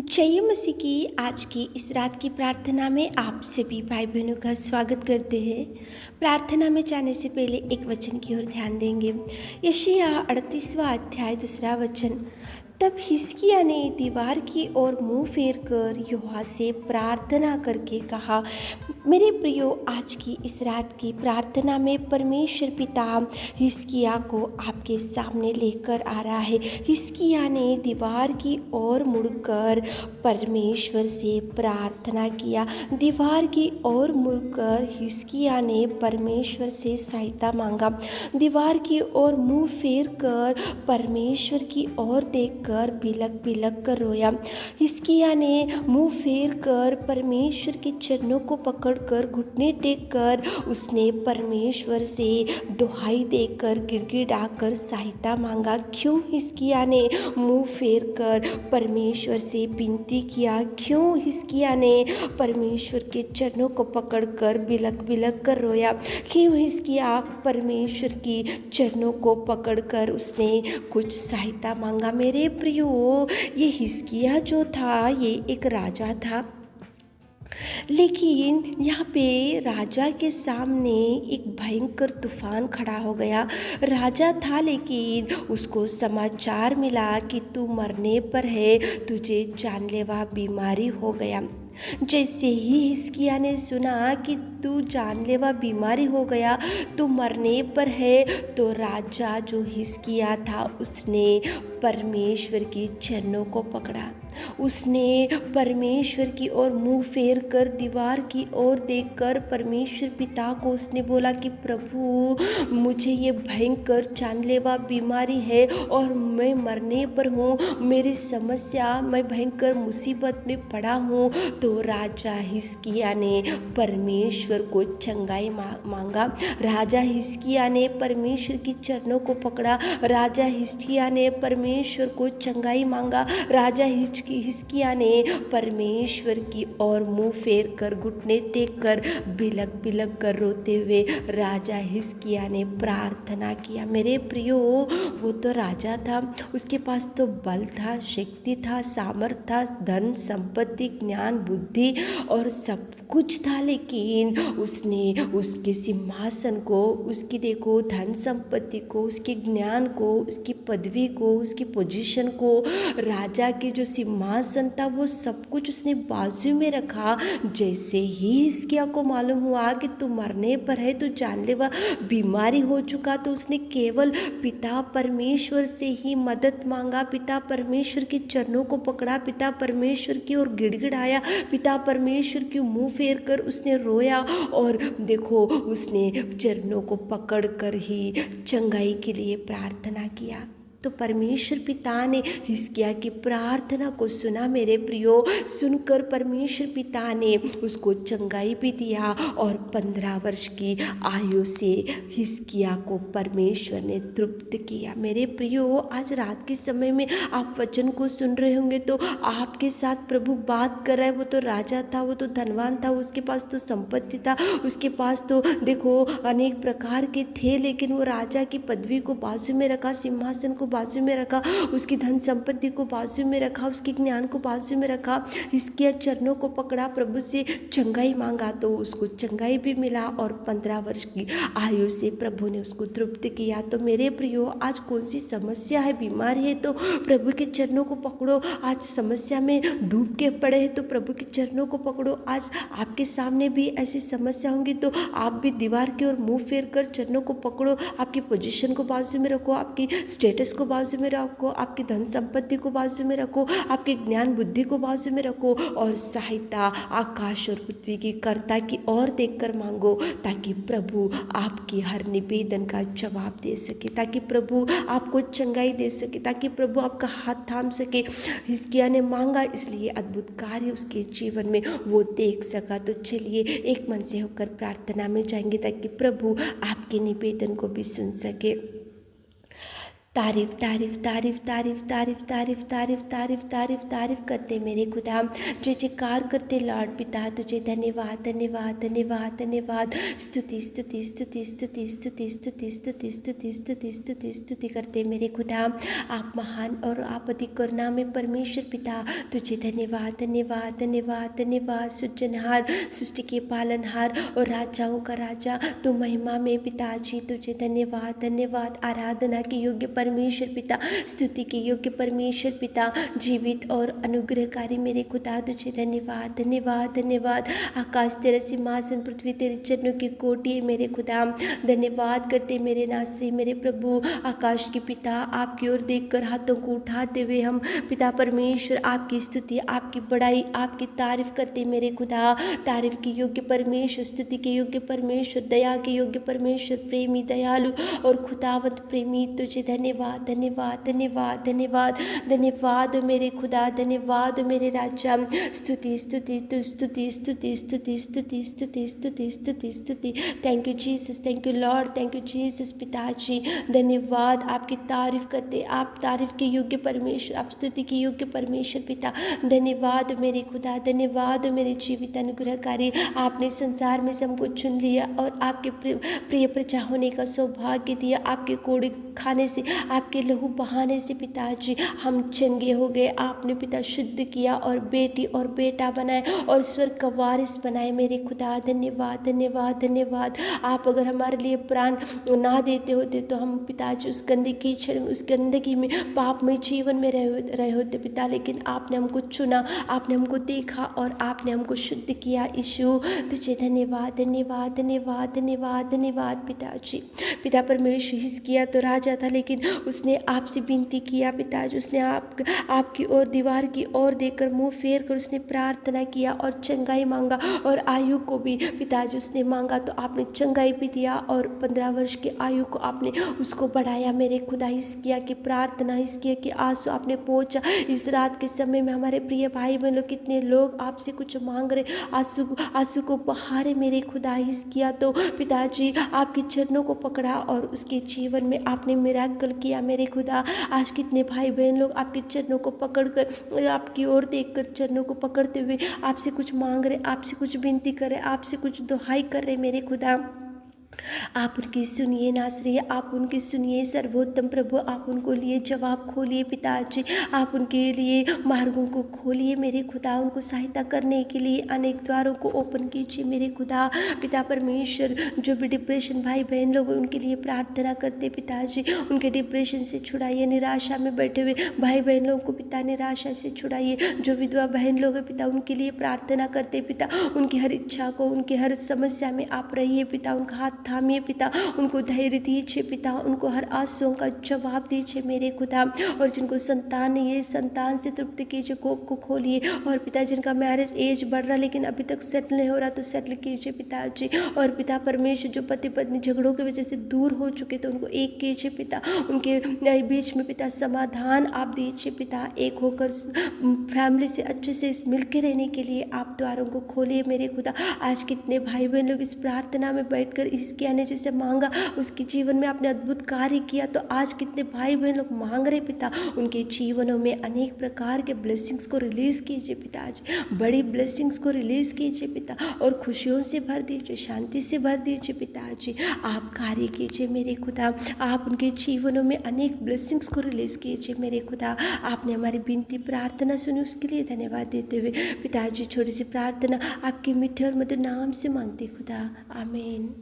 जय मसीह की आज की इस रात की प्रार्थना में आप सभी भाई बहनों का स्वागत करते हैं। प्रार्थना में जाने से पहले एक वचन की ओर ध्यान देंगे। यशायाह 38वां अध्याय 2 वचन। तब हिजकिय्याह ने दीवार की ओर मुंह फेर कर यहोवा से प्रार्थना करके कहा, मेरे प्रियो, आज की इस रात की प्रार्थना में परमेश्वर पिता हिजकिय्याह को आपके सामने लेकर आ रहा है। हिजकिय्याह ने दीवार की ओर मुड़कर परमेश्वर से प्रार्थना किया। दीवार की ओर मुड़कर हिजकिय्याह ने परमेश्वर से सहायता मांगा। दीवार की ओर मुंह फेर कर परमेश्वर की ओर देखकर बिलक बिलक कर रोया। हिजकिय्याह ने मुंह फेर कर परमेश्वर के चरणों को पकड़कर घुटने टेक कर उसने परमेश्वर से दुहाई देकर गिड़गिड़ाकर सहायता मांगा। क्यों हिजकिय्याह ने मुंह फेर कर परमेश्वर से विनती किया? क्यों हिजकिय्याह ने परमेश्वर के चरणों को पकड़कर बिलक बिलक कर रोया? क्यों हिजकिय्याह परमेश्वर की चरणों को पकड़कर उसने कुछ सहायता मांगा? मेरे प्रियो, ये हिजकिय्याह जो था ये एक राजा था, लेकिन यहाँ पे राजा के सामने एक भयंकर तूफान खड़ा हो गया। राजा था लेकिन उसको समाचार मिला कि तू मरने पर है, तुझे जानलेवा बीमारी हो गया। जैसे ही हिजकिय्याह ने सुना कि तू जानलेवा बीमारी हो गया, तू मरने पर है, तो राजा जो हिजकिय्याह था उसने परमेश्वर की चरणों को पकड़ा। उसने परमेश्वर की ओर मुंह फेर कर दीवार की ओर देखकर परमेश्वर पिता को उसने बोला कि प्रभु, मुझे ये भयंकर जानलेवा बीमारी है और मैं मरने पर हूँ, मेरी समस्या, मैं भयंकर मुसीबत में पड़ा हूँ। तो राजा हिजकिय्याह ने परमेश्वर को चंगाई मांगा। राजा हिजकिय्याह ने परमेश्वर की चरणों को पकड़ा। राजा हिजकिय्याह ने परमेश्वर को चंगाई मांगा। राजा हिजकिय्याह ने परमेश्वर की ओर मुंह फेर कर घुटने टेक कर बिलक बिलक कर रोते हुए राजा हिजकिय्याह ने प्रार्थना किया। मेरे प्रियो, वो तो राजा था, उसके पास तो बल था, शक्ति था, सामर्थ था, धन संपत्ति, ज्ञान, बुद्धि और सब कुछ था, लेकिन उसने उसके सिंहासन को, उसकी देखो धन संपत्ति को, उसके ज्ञान को, उसकी पदवी को, उसकी पोजीशन को, राजा के जो सिंहासन था वो सब कुछ उसने बाजू में रखा। जैसे ही हिजकिय्याह को मालूम हुआ कि तू मरने पर है, तू जानलेवा बीमारी हो चुका, तो उसने केवल पिता परमेश्वर से ही मदद मांगा। पिता परमेश्वर के चरणों को पकड़ा, पिता परमेश्वर की ओर गिड़गिड़ाया, पिता परमेश्वर की मुंह फेर कर उसने रोया और देखो उसने चरणों को पकड़ कर ही चंगाई के लिए प्रार्थना किया। तो परमेश्वर पिता ने हिजकिय्याह की प्रार्थना को सुना। मेरे प्रियो, सुनकर परमेश्वर पिता ने उसको चंगाई भी दिया और 15 वर्ष की आयु से हिजकिय्याह को परमेश्वर ने तृप्त किया। मेरे प्रियो, आज रात के समय में आप वचन को सुन रहे होंगे तो आपके साथ प्रभु बात कर रहा है। वो तो राजा था, वो तो धनवान था, उसके पास तो संपत्ति था, उसके पास तो देखो अनेक प्रकार के थे, लेकिन वो राजा की पदवी को बाजू में रखा, सिंहासन को बाजू में रखा, उसकी धन संपत्ति को बाजू में रखा, उसके ज्ञान को बाजू में रखा। हिजकिय्याह चरणों को पकड़ा, प्रभु से चंगाई मांगा तो उसको चंगाई भी मिला और 15 वर्ष की आयु से प्रभु ने उसको तृप्त किया। तो मेरे प्रियो, आज कौन सी समस्या है, बीमारी है, तो प्रभु के चरणों को पकड़ो। आज समस्या में डूब के पड़े हैं तो प्रभु के चरणों को पकड़ो। आज आपके सामने भी ऐसी समस्या होंगी तो आप भी दीवार की ओर मुंह फेर कर चरणों को पकड़ो। आपकी पोजीशन को बाजू में रखो, आपकी स्टेटस को बाजू में रखो, आपकी धन संपत्ति को बाजू में रखो, आपके ज्ञान बुद्धि को बाजू में रखो और सहायता आकाश और पृथ्वी की कर्ता की ओर देखकर मांगो, ताकि प्रभु आपकी हर निवेदन का जवाब दे सके, ताकि प्रभु आपको चंगाई दे सके, ताकि प्रभु आपका हाथ थाम सके। हिजकिय्याह ने मांगा, इसलिए अद्भुत कार्य उसके जीवन में वो देख सका। तो चलिए एक मन से होकर प्रार्थना में जाएंगे ताकि प्रभु आपके निवेदन को भी सुन सके। तारीफ़ तारीफ़ तारीफ़ तारीफ़ तारीफ़ तारीफ़ तारीफ़ तारीफ़ तारीफ़ तारीफ़ करते मेरे खुदा, जय जयकार करते लॉर्ड पिता, तुझे धन्यवाद धन्यवाद धन्यवाद धन्यवाद। स्तुति स्तुति स्तुति स्तुति स्तुति स्तुति स्तुति स्तुति स्तुति स्तुति स्तुति करते मेरे खुदा। आप महान और आप अति करुणा में परमेश्वर पिता, तुझे धन्यवाद धन्यवाद धन्यवाद धन्यवाद। सृजनहार, सृष्टि के पालनहार और राजाओं का राजा, तो महिमा में पिताजी तुझे धन्यवाद धन्यवाद। आराधना के योग्य परमेश्वर पिता, स्तुति के योग्य परमेश्वर पिता, जीवित और अनुग्रहकारी मेरे खुदा, तुझे धन्यवाद धन्यवाद धन्यवाद। आकाश तेरा सिंहासन, पृथ्वी तेरे चरणों की कोटि है मेरे खुदा। धन्यवाद करते मेरे नासरी मेरे प्रभु, आकाश के पिता, आपकी ओर देखकर हाथों को उठाते हुए हम पिता परमेश्वर आपकी स्तुति, आपकी बड़ाई, आपकी तारीफ करते मेरे खुदा। तारीफ के योग्य परमेश्वर, स्तुति के योग्य परमेश्वर, दया के योग्य परमेश्वर, प्रेमी दयालु और खुदावंत प्रेमी, तुझे धन्यवाद धन्यवाद धन्यवाद धन्यवाद। धन्यवाद मेरे खुदा, धन्यवाद मेरे राजा। स्तुति स्तुति स्तुति स्तुति स्तुति स्तुति स्तुति स्तुति स्तुति स्तुति। Thank you Jesus, thank you Lord, thank you Jesus पिताजी। धन्यवाद, आपकी तारीफ करते, आप तारीफ के योग्य परमेश्वर, आप स्तुति के योग्य परमेश्वर पिता। धन्यवाद मेरे खुदा, धन्यवाद मेरे जीवित अनुग्रहकारी। आपने संसार में से हमको चुन लिया और आपके प्रिय प्रजा होने का सौभाग्य दिया। आपके कोड़े खाने से, आपके लहू बहाने से पिताजी हम चंगे हो गए। आपने पिता शुद्ध किया और बेटी और बेटा बनाए और स्वर्ग का वारिस बनाए मेरे खुदा। धन्यवाद धन्यवाद धन्यवाद। आप अगर हमारे लिए प्राण ना देते होते तो हम पिताजी उस गंदगी उस गंदगी में, पाप में, जीवन में रहे होते पिता, लेकिन आपने हमको चुना, आपने हमको देखा और आपने हमको शुद्ध किया। यीशु तुझे धन्यवाद धन्यवाद धन्यवाद धन्यवाद धन्यवाद पिताजी। पिता परमेश्वर हिजकिय्याह तो राजा था, लेकिन उसने आपसे विनती किया पिताजी, उसने आपकी ओर, दीवार की ओर देखकर मुंह फेर कर उसने प्रार्थना किया और चंगाई मांगा और आयु को भी पिताजी उसने मांगा तो आपने चंगाई भी दिया और 15 वर्ष की आयु को आपने उसको बढ़ाया मेरे खुदा। हिजकिय्याह की प्रार्थना, हिजकिय्याह की आंसू आपने पहुंचा। इस रात के समय में हमारे प्रिय भाई बहनों, कितने लोग आपसे कुछ मांग रहे, आंसू को बहारे मेरे खुदा। हिजकिय्याह तो पिताजी आपके चरणों को पकड़ा और उसके जीवन में आपने मिराकल किया मेरे खुदा। आज कितने भाई बहन लोग आपके चरणों को पकड़कर, आपकी ओर देखकर चरणों को पकड़ते हुए आपसे कुछ मांग रहे, आपसे कुछ विनती कर रहे, आपसे कुछ दुहाई कर रहे मेरे खुदा। आप उनकी सुनिए नासरी, आप उनकी सुनिए सर्वोत्तम प्रभु, आप उनको लिए जवाब खोलिए पिताजी। आप उनके लिए मार्गों को खोलिए मेरे खुदा, उनको सहायता करने के लिए अनेक द्वारों को ओपन कीजिए मेरे खुदा। पिता परमेश्वर, जो भी डिप्रेशन भाई बहन लोग उनके लिए प्रार्थना करते पिताजी, उनके डिप्रेशन से छुड़ाइए। निराशा में बैठे हुए भाई बहन लोगों को पिता निराशा से छुड़ाइए। जो विधवा बहन लोग हैं पिता, उनके लिए प्रार्थना करते पिता, उनकी हर इच्छा को, उनकी हर समस्या में आप रहिए पिता, उनका हाथ थामिए पिता, उनको धैर्य दीजिए पिता, उनको हर आंसुओं का जवाब दीजिए मेरे खुदा। और जिनको संतान नहीं है, संतान से तृप्ति कीजिए, कोख को खोलिए। और पिता जिनका मैरिज एज बढ़ रहा लेकिन अभी तक सेटल नहीं हो रहा तो सेटल कीजिए पिताजी। और पिता परमेश्वर, जो पति पत्नी झगड़ों की वजह से दूर हो चुके तो उनको एक कीजिए पिता, उनके बीच में पिता समाधान आप दीजिए पिता। एक होकर फैमिली से अच्छे से मिलकर रहने के लिए आप द्वारों को खोलिए मेरे खुदा। आज कितने भाई बहन लोग इस प्रार्थना में बैठकर हिजकिय्याह ने जैसे मांगा, उसके जीवन में आपने अद्भुत कार्य किया, तो आज कितने भाई बहन लोग मांग रहे पिता, उनके जीवनों में अनेक प्रकार के ब्लेसिंग्स को रिलीज कीजिए पिताजी, बड़ी ब्लेसिंग्स को रिलीज कीजिए पिता, और खुशियों से भर दीजिए, शांति से भर दीजिए पिताजी। आप कार्य कीजिए मेरे खुदा, आप उनके जीवनों में अनेक ब्लेसिंग्स को रिलीज कीजिए मेरे खुदा। आपने हमारी विनती प्रार्थना सुनी, उसके लिए धन्यवाद देते हुए पिताजी छोटी सी प्रार्थना आपके मीठे और मधुर नाम से मांगते खुदा, आमीन।